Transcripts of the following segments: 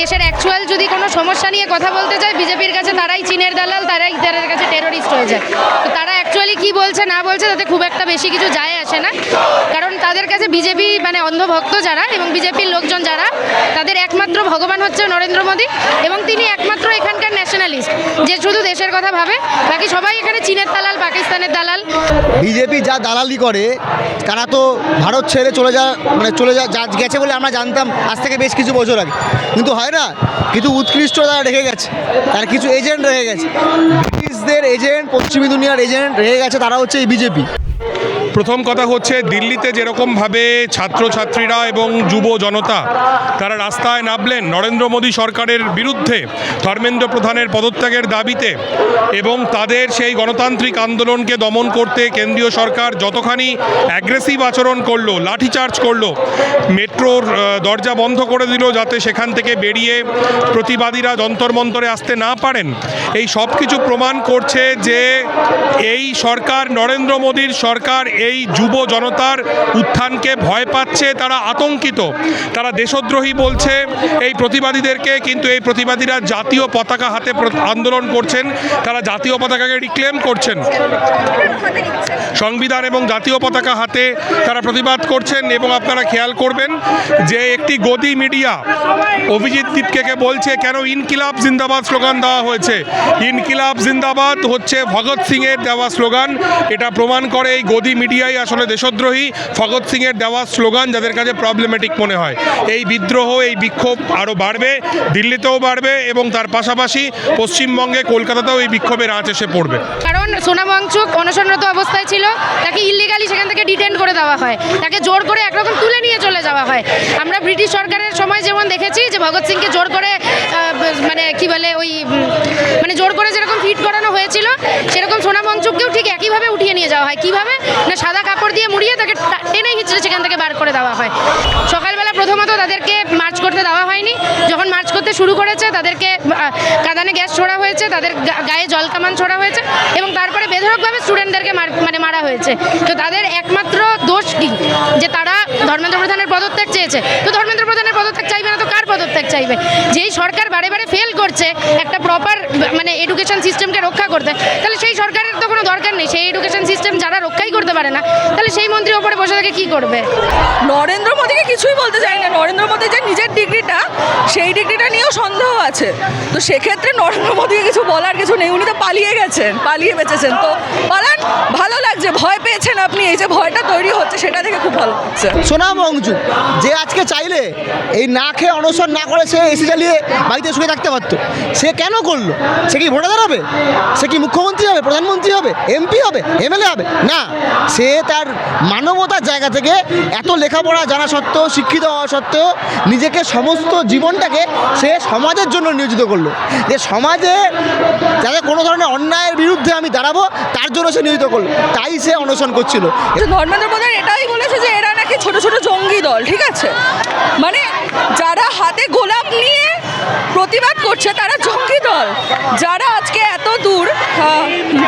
দেশের অ্যাকচুয়াল যদি কোনো সমস্যা নিয়ে কথা বলতে চায়, বিজেপির কাছে তারাই চীনের দালাল, তারাই তাদের কাছে টেরোরিস্ট হয়ে যায়। তো তারা অ্যাকচুয়ালি কী বলছে না বলছে তাতে খুব একটা বেশি কিছু যায় আসে না, কারণ তাদের কাছে বিজেপি মানে অন্ধভক্ত যারা এবং বিজেপির লোকজন যারা, তাদের একমাত্র ভগবান হচ্ছে নরেন্দ্র মোদী, এবং তিনি একমাত্র এখানকার ন্যাশনালিস্ট যে শুধু দেশের কথা ভাবে। বাকি সবাই এখানে চীনের দালাল, পাকিস্তানের দালাল। বিজেপি যা দালালি করে তারা তো ভারত ছেড়ে চলে গেছে বলে আমরা জানতাম আজ থেকে বেশ কিছু বছর আগে, কিন্তু হয় না, কিছু উৎকৃষ্ট তারা রেখে গেছে, তার কিছু এজেন্ট রেখে গেছে, ব্রিটিশদের এজেন্ট, পশ্চিমী দুনিয়ার এজেন্ট রেখে গেছে, তারা হচ্ছে এই বিজেপি। প্রথম কথা হচ্ছে, দিল্লিতে যেরকমভাবে ছাত্রছাত্রীরা এবং যুব জনতা তারা রাস্তায় নামলেন নরেন্দ্র মোদী সরকারের বিরুদ্ধে, ধর্মেন্দ্র প্রধানের পদত্যাগের দাবিতে, এবং তাদের সেই গণতান্ত্রিক আন্দোলনকে দমন করতে কেন্দ্রীয় সরকার যতখানি অ্যাগ্রেসিভ আচরণ করলো, লাঠিচার্জ করলো, মেট্রোর দরজা বন্ধ করে দিল যাতে সেখান থেকে বেরিয়ে প্রতিবাদীরা যন্তর মন্তরে আসতে না পারেন, এই সব কিছু প্রমাণ করছে যে এই সরকার, নরেন্দ্র মোদীর সরকার, এই যুব জনতার উত্থানকে ভয় পাচ্ছে, তারা আতঙ্কিত, তারা দেশদ্রোহী বলছে এই প্রতিবাদীদেরকে, কিন্তু এই প্রতিবাদীরা জাতীয় পতাকা হাতে আন্দোলন করছেন, তারা জাতীয় পতাকাকে রিক্লেম করছেন, সংবিধান এবং জাতীয় পতাকা হাতে তারা প্রতিবাদ করছেন। এবং আপনারা খেয়াল করবেন যে একটি গদি মিডিয়া অভিজিৎ দীপকে বলছে কেন ইনকিলাব জিন্দাবাদ স্লোগান দেওয়া হয়েছে। ইনকিলাব জিন্দাবাদ হচ্ছে ভগৎ সিংয়ের দেওয়া স্লোগান, এটা প্রমাণ করে এই গদি মিডিয়াই আসলে দেশদ্রোহী। ভগৎ সিংয়ের দেওয়া স্লোগান যাদের কাছে প্রবলেমেটিক মনে হয়, এই বিদ্রোহ, এই বিক্ষোভ আরও বাড়বে, দিল্লিতেও বাড়বে, এবং তার পাশাপাশি পশ্চিমবঙ্গে, কলকাতাতেও এই বিক্ষোভের আঁচ এসে পড়বে। কারণ সোনাম ওয়াংচুক অনশনরত অবস্থায় ছিল, তাকে ইল্লিগালি সেখান থেকে ডিটেন করে দেওয়া হয়, তাকে জোর করে একরকম তুলে নিয়ে চলে যাওয়া হয়। আমরা ব্রিটিশ সরকারের সময় যেমন দেখেছি যে ভগৎ সিংকে জোর করে মানে কি বলে ওই মানে জোর করে যেরকম ফিট করানো হয়েছিল, সেরকম সোনাম ওয়াংচুককেও ঠিক একইভাবে উঠিয়ে নিয়ে যাওয়া হয়। কিভাবে না, সাদা কাপড় দিয়ে মুড়িয়ে তাকে টেনে হিঁচড়ে সেখান থেকে বার করে দেওয়া হয়। সকালবেলা প্রথমত তাদেরকে মার্চ করতে দেওয়া হয়নি, যখন মার্চ করতে শুরু করেছে তাদেরকে কাঁদানে গ্যাস ছোড়া হয়েছে, তাদের গায়ে জল কামান ছোড়া হয়েছে, এবং তারপরে বেধড়কভাবে স্টুডেন্টদেরকে মারা হয়েছে। তো তাদের একমাত্র দোষ কি, যে তারা ধর্মেন্দ্র প্রধানের পদত্যাগ চেয়েছে। তো ধর্মেন্দ্র প্রধানের পদত্যাগ চাইবে না তো কার পদত্যাগ চাইবে? যেই সরকার বারে বারে ফেল করছে একটা প্রপার মানে এডুকেশন সিস্টেমকে রক্ষা করতে, তাহলে সেই সরকারের তো কোনো দরকার নেই। সেই এডুকেশন সিস্টেম যারা রক্ষাই করতে পারে না, তাহলে সেই মন্ত্রী ওপরে বসে থেকে কী করবে? নরেন্দ্র মোদীকে কিছুই বলতে চাই না। নরেন্দ্র মোদী যে নিজের ডিগ্রিটা, সেই ডিগ্রিটা নিয়েও সন্দেহ আছে। তো সেক্ষেত্রে নরেন্দ্র মোদীকে কিছু বলার কিছু নেই, উনি তো পালিয়ে গেছেন, পালিয়ে বেঁচেছেন। তো পালান, ভালো লাগছে, ভয় পেয়েছেন আপনি, এই যে ভয়টা তৈরি হচ্ছে সেটা দেখে খুব ভালো লাগছে। সোনাম ওয়াংচুক যে আজকে চাইলে এই না খেয়ে অনশন না করে সে এসি চালিয়ে বাড়িতে শুয়ে থাকতে পারতো, সে কেন করলো? সে কি ভোটে দাঁড়াবে? সে কি মুখ্যমন্ত্রী হবে, প্রধানমন্ত্রী হবে, এমপি হবে, এমএলএ হবে? না, সে তার মানবতার জায়গা থেকে এত লেখাপড়া জানা সত্ত্বেও, শিক্ষিত হওয়া সত্ত্বেও নিজেকে সমস্ত জীবনটাকে সে সমাজের জন্য নিয়োজিত করলো, যে সমাজে যাতে কোনো ধরনের অন্যায়ের বিরুদ্ধে আমি দাঁড়াবো তার জন্য সে নিয়োজিত করলো, তাই সে অনশন করছিল। ধর্মেন্দ্র প্রধান এটাই বলেছে যে এরা নাকি ছোট ছোট জঙ্গি দল, ঠিক আছে? মানে যারা হাতে গোলাপ নিয়ে প্রতিবাদ করছে তারা জঙ্গি দল। যারা আজকে এত দূর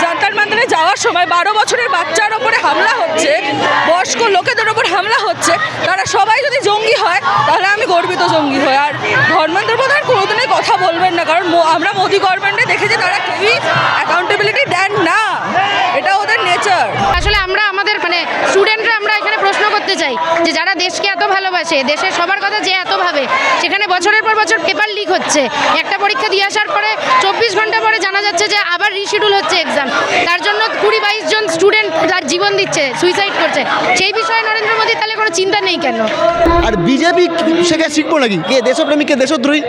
জান্তার মান্তারে যাওয়ার সময় 12 বছরের বাচ্চার ওপরে হামলা হচ্ছে, বয়স্ক লোকেদের ওপর হামলা হচ্ছে, তারা সবাই যদি জঙ্গি হয় তাহলে আমি গর্বিত জঙ্গি হই। আর ধর্মেন্দ্র প্রধান কোনোদিনই কথা বলবেন না, কারণ আমরা মোদী গভর্নমেন্টে দেখেছি তারা কেউই অ্যাকাউন্টেবিলিটি দেন না, এটা ওদের নেচার। আসলে আমরা আমাদের মানে স্টুডেন্টরা আমরা এখানে প্রশ্ন করতে চাই যে যারা দেশকে এত ভালোবাসে, দেশের সবার কথা যে এত ভাবে, সেখানে বছরের পর বছর পেপার লিক হচ্ছে, একটা পরীক্ষা দিয়ে আসার পরে 24 ঘন্টা পরে জানা যাচ্ছে যে আবার রিশিডিউল হচ্ছে এক্সাম, তার জন্য 20-22 জন স্টুডেন্ট তার জীবন দিচ্ছে, সুইসাইড করছে। সেই বিষয়ে নরেন্দ্র মোদী তাহলে কোনো চিন্তা নেই কেন? আর বিজেপি সেটা শিখবো নাকি? কে দেশপ্রেমিক, কে দেশদ্রোহী?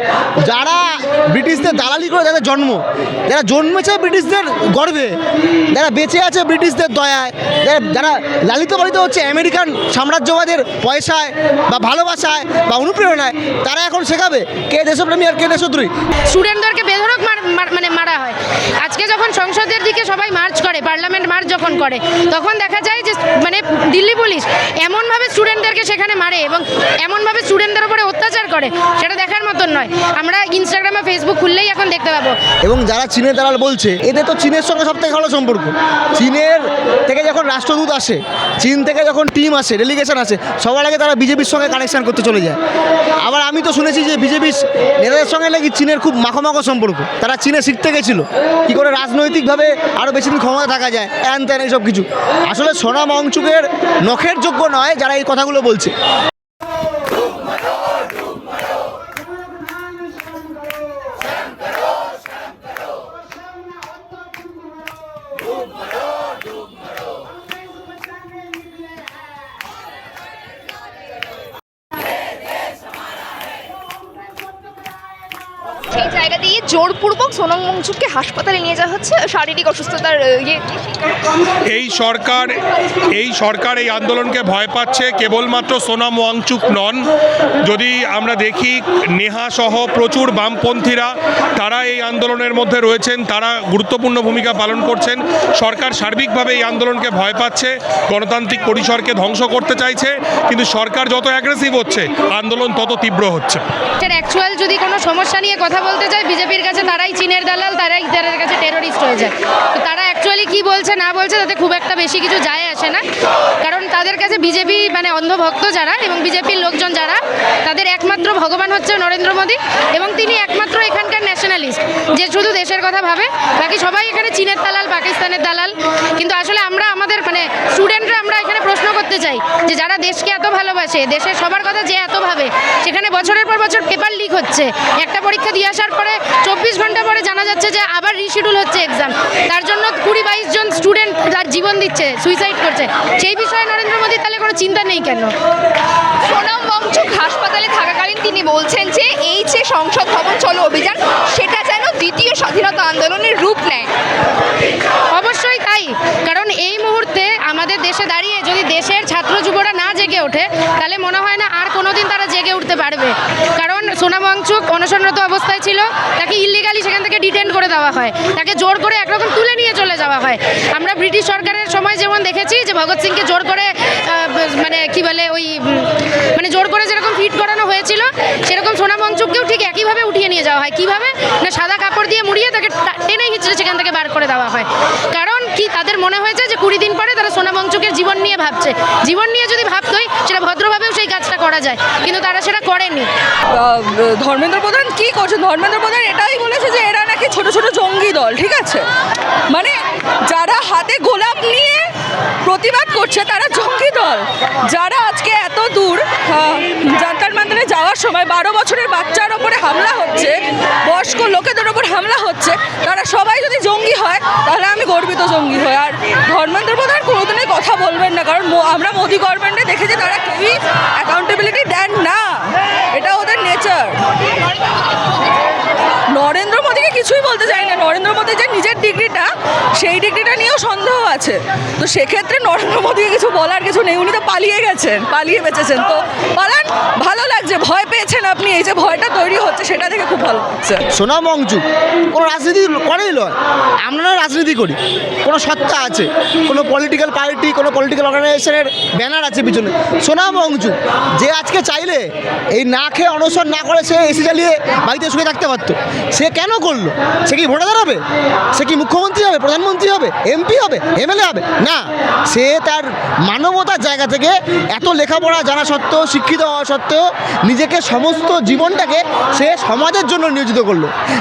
যারা ব্রিটিশদের দালালি করে, যাদের জন্ম, যারা জন্মেছে ব্রিটিশদের গর্বে, যারা বেঁচে আছে ব্রিটিশদের দয়ায়, যারা লালিত পালিত হচ্ছে আমেরিকান সাম্রাজ্যবাদের পয়সায় বা ভালোবাসায় বা অনুপ্রেরণায়, তারা এখন শেখাবে কে দেশপ্রেমী আর কে দেশদ্রোহী? স্টুডেন্টদেরকে বেধড়ক মানে মারা হয়। আজকে যখন সংসদের দিকে সবাই মার্চ করে, পার্লামেন্ট মার্চ যখন করে, তখন দেখা যায় যে মানে দিল্লি পুলিশ এমনভাবে স্টুডেন্টদেরকে সেখানে মারে এবং এমনভাবে স্টুডেন্টদের উপরে অত্যাচার করে, সেটা দেখার মতন নয়। আমরা ইনস্টাগ্রাম বা ফেসবুক খুললেই এখন দেখতে পাবো। এবং যারা চীনের দালাল বলছে, এদের তো চীনের সঙ্গে সব থেকে ভালো সম্পর্ক। চীনের থেকে যখন রাষ্ট্রদূত আসে, চীন থেকে যখন টিম আসে, ডেলিগেশন আসে, সবার আগে তারা বিজেপির সঙ্গে কানেকশন করতে চলে যায়। আবার আমি তো শুনেছি যে বিজেপির নেতাদের সঙ্গে নাকি চীনের খুব মাখামাখো সম্পর্ক, তারা চীনে শিখতে গেছিল কী করে রাজনৈতিকভাবে আরও বেশি দিন ক্ষমতা থাকা যায়, হ্যান ত্যান এইসব কিছু। আসলে সোনাম ওয়াংচুকের নখের যোগ্য নয় যারা এই কথাগুলো বলছে। সেই জায়গা দিয়ে জোরপূর্বক সোনাম ওয়াংচুককে হাসপাতালে নিয়ে যাওয়া হচ্ছে শারীরিক অসুস্থতার এই সরকার এই আন্দোলনকে ভয় পাচ্ছে। কেবলমাত্র সোনাম ওয়াংচুক নন, যদি আমরা দেখি নেহা সহ প্রচুর বামপন্থীরা তারা এই আন্দোলনের মধ্যে রয়েছেন, তারা গুরুত্বপূর্ণ ভূমিকা পালন করছেন। সরকার সার্বিকভাবে এই আন্দোলনকে ভয় পাচ্ছে, গণতান্ত্রিক পরিসরকে ধ্বংস করতে চাইছে, কিন্তু সরকার যত অ্যাগ্রেসিভ হচ্ছে আন্দোলন তত তীব্র হচ্ছে। অ্যাকচুয়াল যদি কোনো সমস্যা নিয়ে কথা বলতে যায়, বিজেপির কাছে তারাই চীনের দালাল, তারাই তাদের কাছে টেরোরিস্ট হয়ে যায়। তো তারা অ্যাকচুয়ালি কী বলছে না বলছে তাতে খুব একটা বেশি কিছু যায় আসে না, কারণ তাদের কাছে বিজেপি মানে অন্ধভক্ত যারা এবং বিজেপির লোকজন যারা, তাদের একমাত্র ভগবান হচ্ছে নরেন্দ্র মোদী এবং তিনি একমাত্র এখানকার ন্যাশনালিস্ট যে শুধু দেশের কথা ভাবে। বাকি সবাই এখানে চীনের দালাল, পাকিস্তানের দালাল। কিন্তু আসলে আমরা আমাদের মানে স্টুডেন্টরা আমরা এখানে প্রশ্ন করতে চাই যে যারা দেশকে এত ভালোবাসে, দেশের সবার কথা যে এত ভাবে, সেখানে বছরের পর বছর পেপার লিক হচ্ছে, একটা পরীক্ষা দিয়ে আসার পরে 24 ঘন্টা পরে জানা যাচ্ছে যে আবার রিশিডিউল হচ্ছে এক্সাম, তার জন্য 20-22 জন স্টুডেন্ট তার জীবন দিচ্ছে, সুইসাইড করছে। সেই বিষয়ে নরেন্দ্র মোদী তাহলে কোনো চিন্তা নেই কেন? সোনাম ওয়াংচুক হাসপাতালে থাকাকালীন তিনি বলছেন যে এই যে সংসদ ভবন চলো অভিযান, সেটা যেন দ্বিতীয় স্বাধীনতা আন্দোলনের রূপ নেয়। অবশ্যই তাই, কারণ এই মুহূর্তে আমাদের দেশে দাঁড়িয়ে যদি দেশের ছাত্র যুবরা না জেগে ওঠে, তাহলে মনে হয় না আর কোনোদিন তারা জেগে উঠতে পারবে। কারণ সোনাম ওয়াংচুক অনশনরত অবস্থায় ছিল, তাকে ইল্লিগালি সেখান থেকে ডিটেন করে দেওয়া হয়, তাকে জোর করে একরকম তুলে নিয়ে চলে যাওয়া হয়। আমরা ব্রিটিশ সরকারের সময় যেমন দেখেছি যে ভগৎ সিংকে জোর করে মানে কি বলে ওই মানে জোর করে যেরকম ফিট করানো হয়েছিল, সেরকম সোনাম ওয়াংচুককেও ঠিক একইভাবে উঠিয়ে নিয়ে যাওয়া হয়। কিভাবে না, সাদা কাপড় দিয়ে মুড়িয়ে তাকে টেনে হিচড়ে সেখান থেকে বার করে দেওয়া হয়। কারণ কি, তাদের মনে হয়েছে যে 20 দিন পরে তারা সোনাম ওয়াংচুকের জীবন নিয়ে ভাবছে। জীবন নিয়ে যদি ভাবতোই সেটা ভদ্রভাবেও সেই কাজটা করা যায়, কিন্তু তারা সেটা করেনি। ধর্মেন্দ্র প্রধান কি করছেন? ধর্মেন্দ্র প্রধান এটাই বলেছে যে এরা নাকি ছোট ছোট জঙ্গি দল, ঠিক আছে? মানে যারা হাতে গোলাপ নিয়ে প্রতিবাদ করছে তারা জঙ্গি দল। যারা আজকে এত দূর জান্তার মান্তারে যাওয়ার সময় 12 বছরের বাচ্চার ওপরে হামলা হচ্ছে, বয়স্ক লোকেদের ওপর হামলা হচ্ছে, তারা সবাই যদি জঙ্গি হয় তাহলে আমি গর্বিত জঙ্গি হই। আর ধর্মেন্দ্র প্রধান কোনোদিনই কথা বলবেন না, কারণ আমরা মোদি গভর্নমেন্টে দেখেছি তারা কেউই অ্যাকাউন্টেবিলিটি দেন না, এটা ওদের নেচার। নরেন্দ্র মোদীকে কিছুই বলতে চাই না। নরেন্দ্র মোদী যে নিজের ডিগ্রিটা, সেই ডিগ্রিটা নিয়েও সন্দেহ আছে। তো সেক্ষেত্রে নরেন্দ্র মোদীকে কিছু বলার কিছু নেই, উনি তো পালিয়ে গেছেন, পালিয়ে বেঁচেছেন। তো পালান, ভালো লাগছে, ভয় পেয়েছেন আপনি, এই যে ভয়টা তৈরি হচ্ছে সেটা থেকে খুব ভালো লাগছে। সোনাম ওয়াংচুক কোনো রাজনীতি করেই নয়, আমরা রাজনীতি করি, কোনো সত্তা আছে, কোনো পলিটিক্যাল পার্টি, কোনো পলিটিক্যাল অর্গানাইজেশনের ব্যানার আছে পিছনে। সোনাম ওয়াংচুক যে আজকে চাইলে এই না খেয়ে অনশন না করে সে এসি চালিয়ে বাড়িতে শুয়ে থাকতে পারতো, সে কেন করলো? সে কি ভোটে দাঁড়াবে? সে কি মুখ্যমন্ত্রী হবে, প্রধানমন্ত্রী হবে, এমপি হবে, এমএলএ হবে? না, সে তার মানবতার জায়গা থেকে এত লেখাপড়া জানা সত্ত্বেও, শিক্ষিত হওয়া সত্ত্বেও নিজেকে সমস্ত জীবনটাকে সে সমাজের জন্য নিয়োজিত করলো।